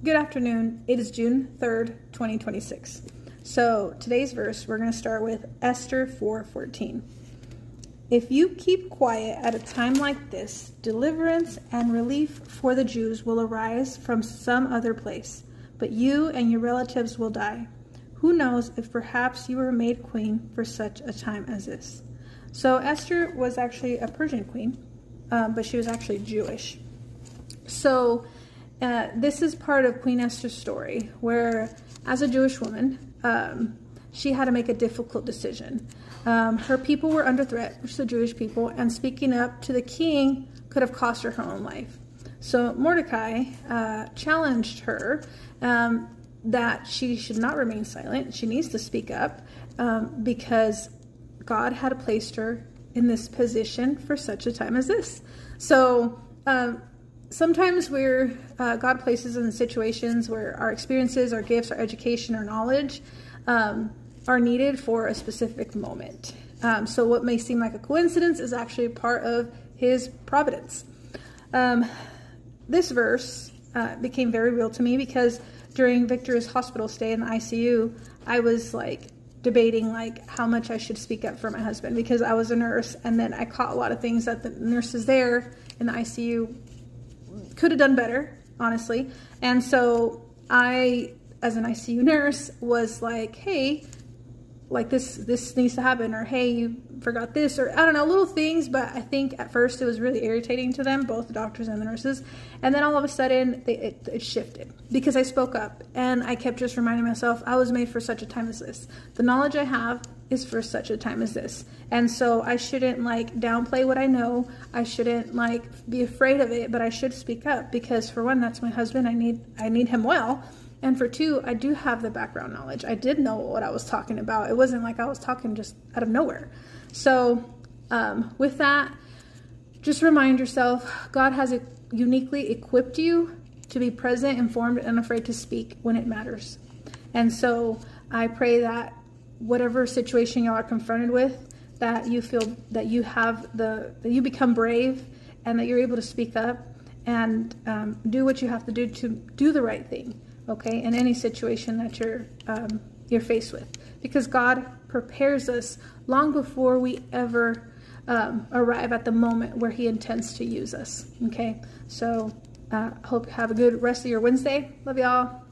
Good afternoon. It is June 3rd, 2026. So today's verse, we're going to start with Esther 4:14. If you keep quiet at a time like this, deliverance and relief for the Jews will arise from some other place, but you and your relatives will die. Who knows if perhaps you were made queen for such a time as this. So Esther was actually a Persian queen, but she was actually Jewish. So this is part of Queen Esther's story, where as a Jewish woman, she had to make a difficult decision. Her people were under threat, which is the Jewish people, and speaking up to the king could have cost her her own life. So Mordecai challenged her that she should not remain silent. She needs to speak up because God had placed her in this position for such a time as this. So sometimes God places us in situations where our experiences, our gifts, our education, our knowledge are needed for a specific moment. So what may seem like a coincidence is actually part of His providence. This verse became very real to me because during Victor's hospital stay in the ICU, I was debating how much I should speak up for my husband, because I was a nurse, and then I caught a lot of things that the nurses there in the ICU could have done better, honestly. And so I, as an ICU nurse, was like, hey, this needs to happen, or hey, you forgot this, or I don't know, little things. But I think at first it was really irritating to them, both the doctors and the nurses. And then all of a sudden it shifted because I spoke up, and I kept just reminding myself I was made for such a time as this. The knowledge I have is for such a time as this. And so I shouldn't downplay what I know. I shouldn't be afraid of it, but I should speak up, because for one, that's my husband. I need him well. And for two, I do have the background knowledge. I did know what I was talking about. It wasn't like I was talking just out of nowhere. So with that, just remind yourself, God has uniquely equipped you to be present, informed, and unafraid to speak when it matters. And so I pray that whatever situation y'all are confronted with, that you feel that you have that you become brave, and that you're able to speak up and do what you have to do to do the right thing. Okay, in any situation that you're faced with, because God prepares us long before we ever arrive at the moment where He intends to use us. Okay, so hope you have a good rest of your Wednesday. Love y'all.